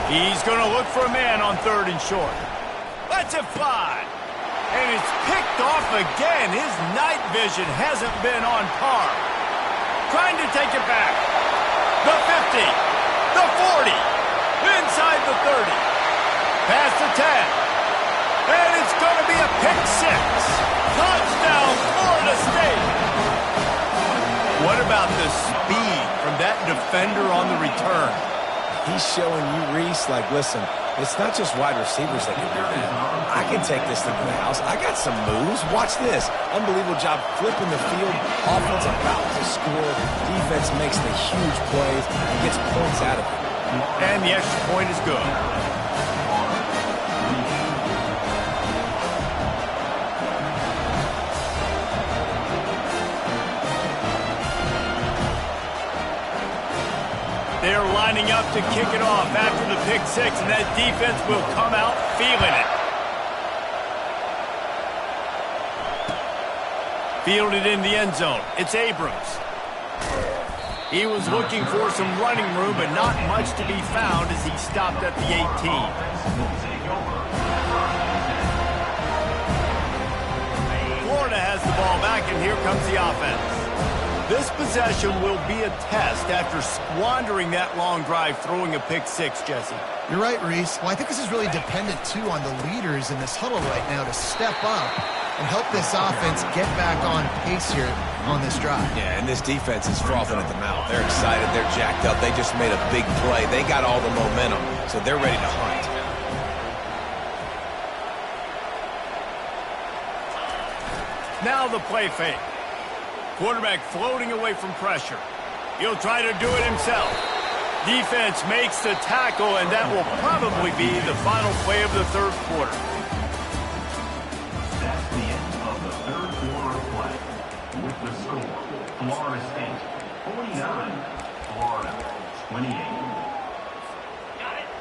He's going to look for a man on 3rd and short. Lets it fly. And it's picked off again. His night vision hasn't been on par. Trying to take it back. The 50. The 40. Inside the 30. Past the 10. And it's going to be a pick 6. Touchdown, Florida State. What about the speed from that defender on the return? He's showing you, Reese, like, listen, it's not just wide receivers that can do that. I can take this thing to the house. I got some moves. Watch this. Unbelievable job flipping the field. Offense about to score. Defense makes the huge plays and gets points out of it. And the extra point is good. They're lining up to kick it off after the pick 6, and that defense will come out feeling it. Fielded in the end zone. It's Abrams. He was looking for some running room, but not much to be found as he stopped at the 18. Florida has the ball back, and here comes the offense. This possession will be a test after squandering that long drive, throwing a pick 6, Jesse. You're right, Reese. Well, I think this is really dependent, too, on the leaders in this huddle right now to step up and help this offense get back on pace here on this drive. Yeah, and this defense is frothing at the mouth. They're excited. They're jacked up. They just made a big play. They got all the momentum, so they're ready to hunt. Now the play fake. Quarterback floating away from pressure. He'll try to do it himself. Defense makes the tackle, and that will probably be the final play of the 3rd quarter. That's the end of the 3rd quarter of play. With the score, Florida State 49, Florida 28.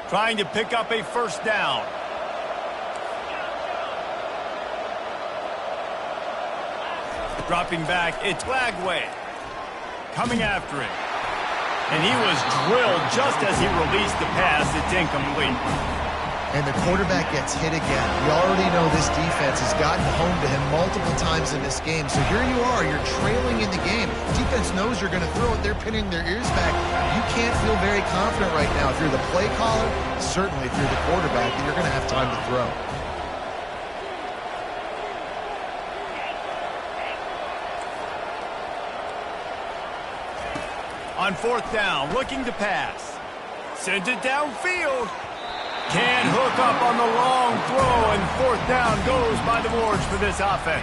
Trying to pick up a first down. Dropping back, it's Lagway. Coming after him. And he was drilled just as he released the pass. It's incomplete. And the quarterback gets hit again. We already know this defense has gotten home to him multiple times in this game. So here you are, you're trailing in the game. Defense knows you're going to throw it. They're pinning their ears back. You can't feel very confident right now. If you're the play caller, certainly if you're the quarterback, that you're going to have time to throw. On 4th down, looking to pass. Sends it downfield. Can't hook up on the long throw, and 4th down goes by the boards for this offense.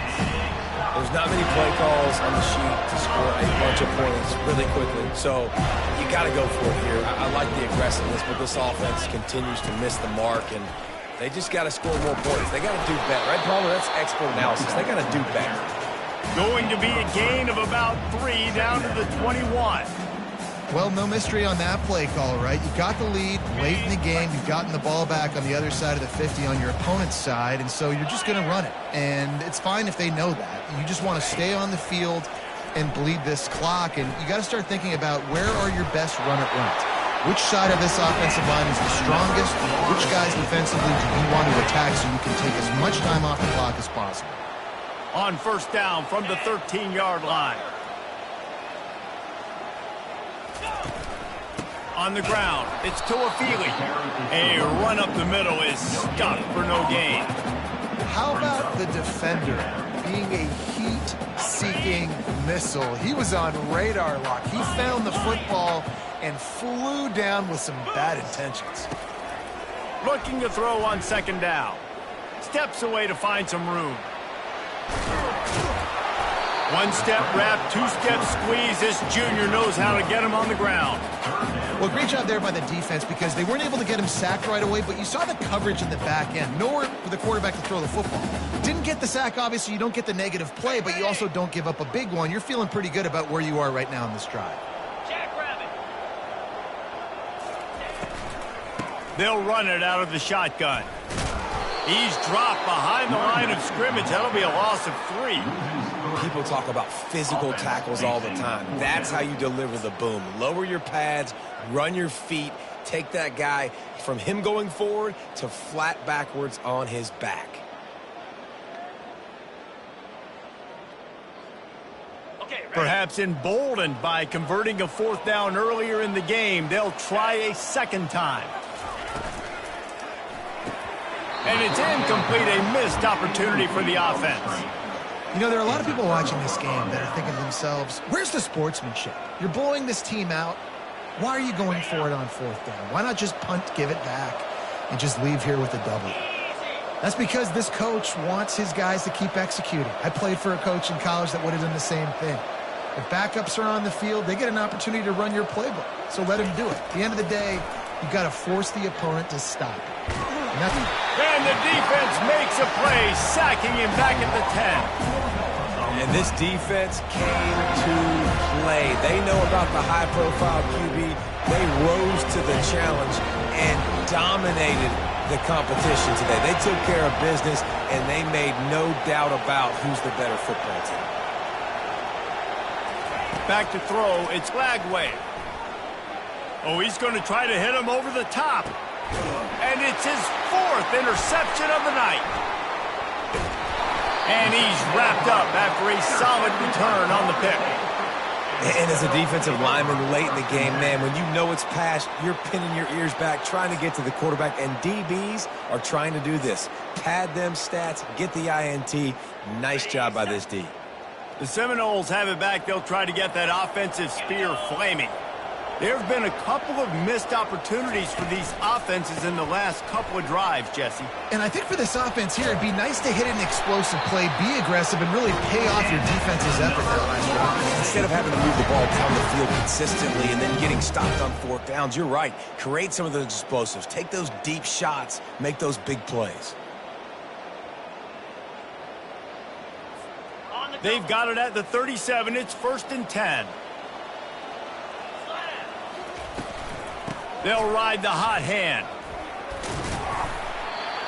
There's not many play calls on the sheet to score a bunch of points really quickly, so you got to go for it here. I like the aggressiveness, but this offense continues to miss the mark, and they just got to score more points. They got to do better, right, Palmer? That's expert analysis. They got to do better. Going to be a gain of about 3 down to the 21. Well, no mystery on that play call, right? You got the lead late in the game. You've gotten the ball back on the other side of the 50 on your opponent's side, and so you're just going to run it. And it's fine if they know that. You just want to stay on the field and bleed this clock, and you got to start thinking about where are your best run-it-runs. Which side of this offensive line is the strongest? Which guys defensively do you want to attack so you can take as much time off the clock as possible? On 1st down from the 13-yard line. On the ground, it's Tuafili. A run up the middle is stopped for no gain. How about the defender being a heat-seeking missile? He was on radar lock. He found the football and flew down with some bad intentions. Looking to throw on 2nd down. Steps away to find some room. One-step wrap, two-step squeeze. This junior knows how to get him on the ground. Well, great job there by the defense because they weren't able to get him sacked right away, but you saw the coverage in the back end. Nowhere for the quarterback to throw the football. Didn't get the sack, obviously. You don't get the negative play, but you also don't give up a big one. You're feeling pretty good about where you are right now in this drive. They'll run it out of the shotgun. He's dropped behind the line of scrimmage. That'll be a loss of 3. People talk about physical tackles all the time. That's how you deliver the boom. Lower your pads, run your feet, take that guy from him going forward to flat backwards on his back. Perhaps emboldened by converting a 4th down earlier in the game, they'll try a second time. And it's incomplete, a missed opportunity for the offense. You know, there are a lot of people watching this game that are thinking to themselves, where's the sportsmanship? You're blowing this team out. Why are you going for it on 4th down? Why not just punt, give it back, and just leave here with a double? That's because this coach wants his guys to keep executing. I played for a coach in college that would have done the same thing. If backups are on the field, they get an opportunity to run your playbook. So let them do it. At the end of the day, you've got to force the opponent to stop it. And the defense makes a play, sacking him back at the 10. And this defense came to play. They know about the high-profile QB. They rose to the challenge and dominated the competition today. They took care of business, and they made no doubt about who's the better football team. Back to throw, it's Lagway. Oh, he's going to try to hit him over the top. And it's his 4th interception of the night. And he's wrapped up after a solid return on the pick. And as a defensive lineman late in the game, man, when you know it's past, you're pinning your ears back, trying to get to the quarterback. And DBs are trying to do this. Pad them stats, get the INT. Nice job by this D. The Seminoles have it back. They'll try to get that offensive spear flaming. There have been a couple of missed opportunities for these offenses in the last couple of drives, Jesse. And I think for this offense here, it'd be nice to hit an explosive play, be aggressive, and really pay off your defense's effort that last drive. Instead of having to move the ball down the field consistently and then getting stopped on 4th downs, you're right. Create some of those explosives. Take those deep shots. Make those big plays. They've got it at the 37. It's 1st and 10. They'll ride the hot hand.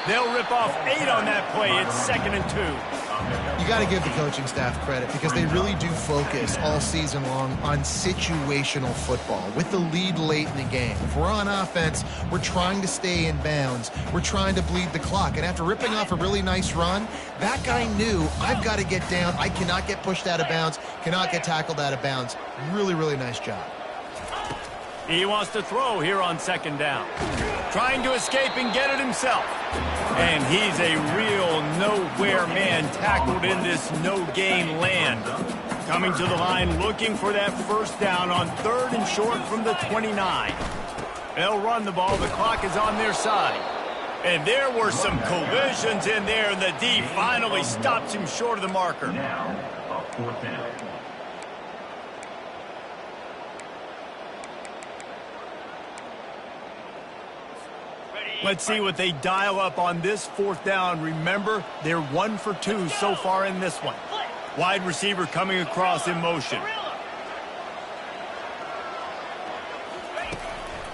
They'll rip off 8 on that play. It's 2nd and 2. You got to give the coaching staff credit because they really do focus all season long on situational football with the lead late in the game. If we're on offense, we're trying to stay in bounds. We're trying to bleed the clock. And after ripping off a really nice run, that guy knew, I've got to get down. I cannot get pushed out of bounds, cannot get tackled out of bounds. Really, really nice job. He wants to throw here on 2nd down. Trying to escape and get it himself. And he's a real nowhere man tackled in this no-gain land. Coming to the line looking for that 1st down on 3rd and short from the 29. They'll run the ball. The clock is on their side. And there were some collisions in there, and the D finally stops him short of the marker. Now, a 4th down. Let's see what they dial up on this 4th down. Remember, they're 1 for 2 so far in this one. Wide receiver coming across in motion.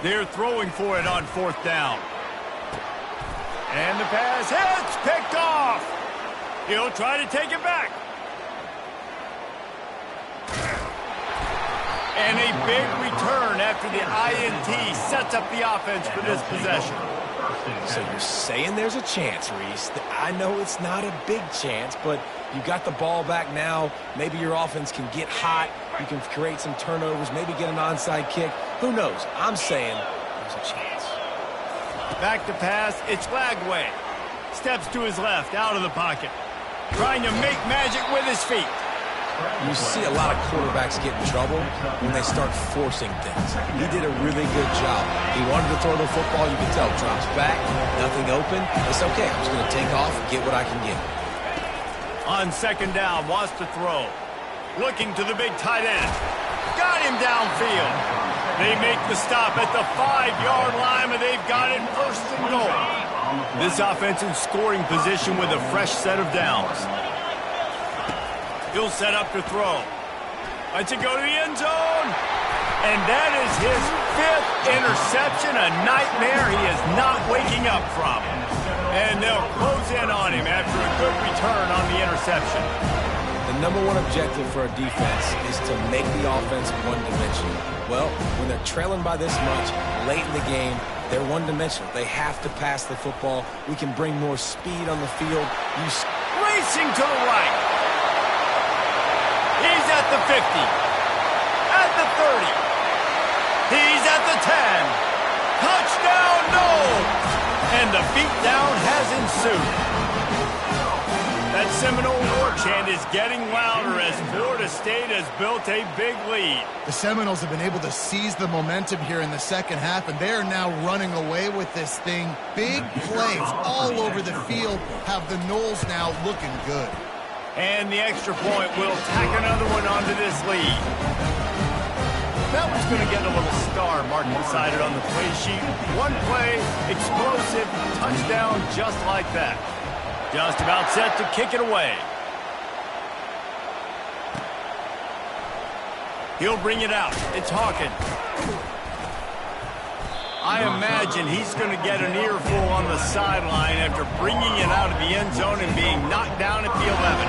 They're throwing for it on 4th down. And the pass hits, picked off. He'll try to take it back. And a big return after the INT sets up the offense for this possession. So you're saying there's a chance, Reese. I know it's not a big chance, but you got the ball back now. Maybe your offense can get hot. You can create some turnovers, maybe get an onside kick. Who knows? I'm saying there's a chance. Back to pass, it's Lagway. Steps to his left, out of the pocket. Trying to make magic with his feet. You see a lot of quarterbacks get in trouble when they start forcing things. He did a really good job. He wanted to throw the football. You can tell. Drops back, nothing open. It's okay. I'm just going to take off and get what I can get. On second down, wants to throw. Looking to the big tight end. Got him downfield. They make the stop at the 5-yard line, and they've got it first and goal. This offense in scoring position with a fresh set of downs. He'll set up to throw. Lets it go to the end zone. And that is his 5th interception, a nightmare he is not waking up from. And they'll close in on him after a good return on the interception. The number one objective for a defense is to make the offense one-dimensional. Well, when they're trailing by this much late in the game, they're one-dimensional. They have to pass the football. We can bring more speed on the field. Racing to the right. He's at the 50. At the 30. He's at the 10. Touchdown, no! And the beatdown has ensued. That Seminole war chant is getting louder as Florida State has built a big lead. The Seminoles have been able to seize the momentum here in the second half, and they are now running away with this thing. Big plays all over the field have the Noles now looking good. And the extra point will tack another one onto this lead. That one's going to get a little star marked beside it on the play sheet. One play, explosive, touchdown just like that. Just about set to kick it away. He'll bring it out. It's Hawkins. I imagine he's going to get an earful on the sideline after bringing it out of the end zone and being knocked down at the 11.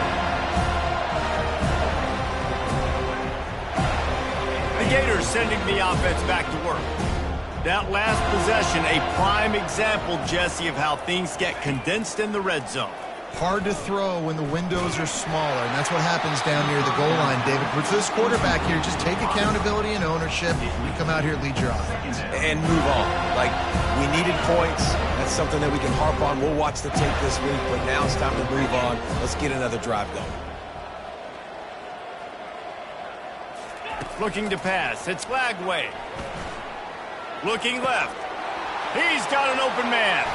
The Gators sending the offense back to work. That last possession, a prime example, Jesse, of how things get condensed in the red zone. Hard to throw when the windows are smaller, and that's what happens down near the goal line, David. But for this quarterback here, just take accountability and ownership. You come out here, lead your offense. And move on. Like, we needed points. That's something that we can harp on. We'll watch the tape this week, but now it's time to move on. Let's get another drive going. Looking to pass. It's Lagway. Looking left. He's got an open man.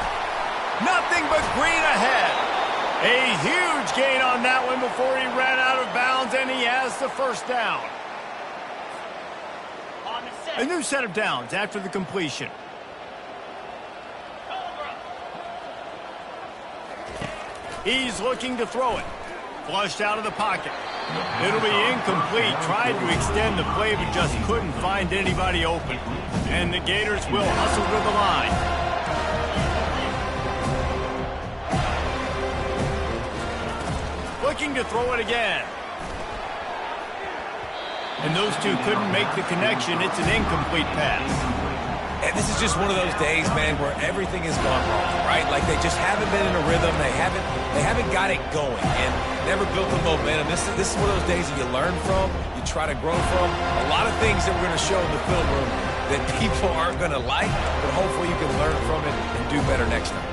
Nothing but green ahead. A huge gain on that one before he ran out of bounds, and he has the first down. A new set of downs after the completion. He's looking to throw it. Flushed out of the pocket. It'll be incomplete. Tried to extend the play, but just couldn't find anybody open. And the Gators will hustle to the line. Looking to throw it again. And those two couldn't make the connection. It's an incomplete pass. And this is just one of those days, man, where everything has gone wrong, right? Like they just haven't been in a rhythm. They haven't got it going and never built the momentum. This is one of those days that you learn from, you try to grow from. A lot of things that we're going to show in the film room that people aren't going to like, but hopefully you can learn from it and do better next time.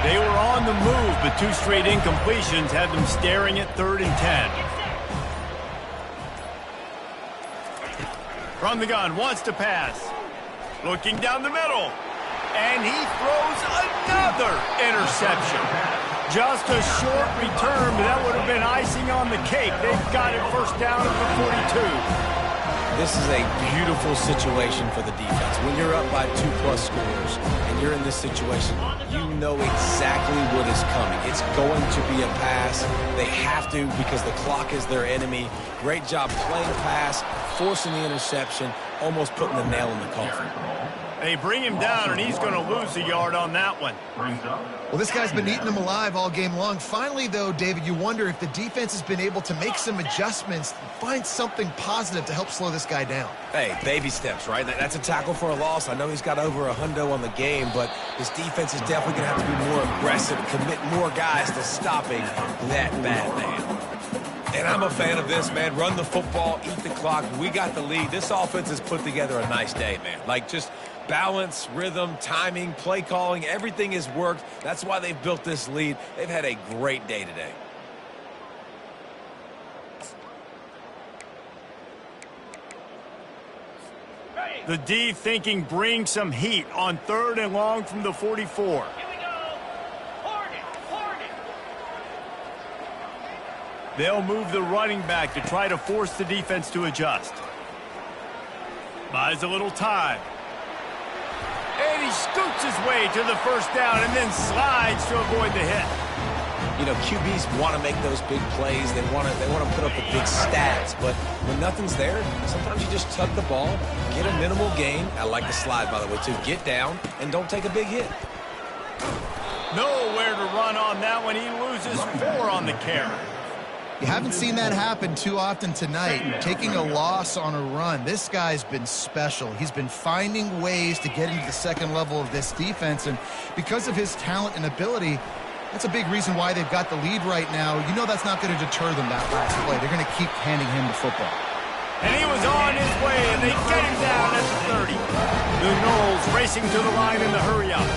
They were on the move, but two straight incompletions had them staring at 3rd and 10. From the gun, wants to pass. Looking down the middle. And he throws another interception. Just a short return, but that would have been icing on the cake. They've got it first down at the 42. This is a beautiful situation for the defense. When you're up by 2+ scores and you're in this situation, you know exactly what is coming. It's going to be a pass. They have to because the clock is their enemy. Great job playing pass, forcing the interception, almost putting the nail in the coffin. They bring him down, and he's going to lose a yard on that one. Well, this guy's been eating them alive all game long. Finally, though, David, you wonder if the defense has been able to make some adjustments, find something positive to help slow this guy down. Hey, baby steps, right? That's a tackle for a loss. I know he's got over a hundo on the game, but his defense is definitely going to have to be more aggressive, commit more guys to stopping that bad man. And I'm a fan of this, man. Run the football, eat the clock. We got the lead. This offense has put together a nice day, man. Like, just Balance, rhythm, timing, play calling, everything has worked. That's why they've built this lead. They've had a great day today. The D thinking bring some heat on 3rd and long from the 44. Here we go. Hornet. They'll move the running back to try to force the defense to adjust. Buys a little time. And he scoots his way to the first down and then slides to avoid the hit. You know, QBs want to make those big plays. They want to put up the big stats. But when nothing's there, sometimes you just tuck the ball, get a minimal gain. I like the slide, by the way, too. Get down and don't take a big hit. Nowhere to run on that one. He loses 4 on the carry. You haven't seen that happen too often tonight, taking a loss on a run. This guy's been special. He's been finding ways to get into the second level of this defense, and because of his talent and ability, that's a big reason why they've got the lead right now. You know that's not going to deter them that last play. They're going to keep handing him the football. And he was on his way, and they get him down at the 30. The Knowles racing to the line in the hurry-up.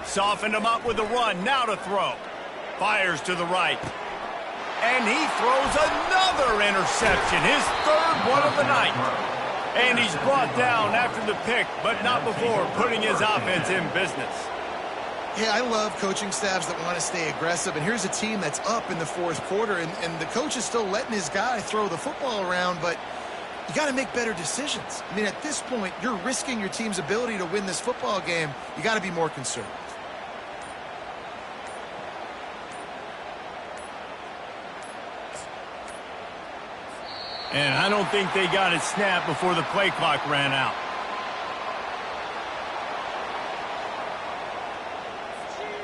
Softened him up with a run, now to throw. Fires to the right. And he throws another interception, his 3rd one of the night. And he's brought down after the pick, but not before putting his offense in business. Yeah, I love coaching staffs that want to stay aggressive, and here's a team that's up in the 4th quarter, and the coach is still letting his guy throw the football around, but you got to make better decisions. I mean, at this point, you're risking your team's ability to win this football game. You got to be more conservative. And I don't think they got it snapped before the play clock ran out.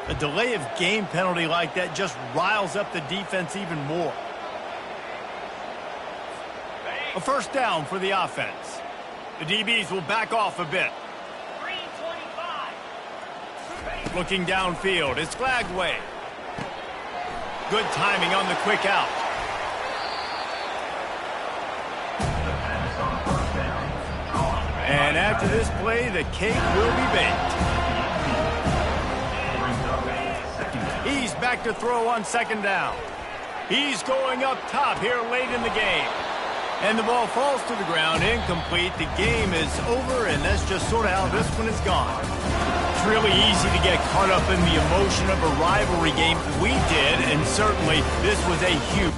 A delay of game penalty like that just riles up the defense even more. A first down for the offense. The DBs will back off a bit. 325. Looking downfield, it's Glagway. Good timing on the quick out. And after this play, the cake will be baked. He's back to throw on 2nd down. He's going up top here late in the game. And the ball falls to the ground, incomplete. The game is over, and that's just sort of how this one is gone. It's really easy to get caught up in the emotion of a rivalry game. We did, and certainly this was a huge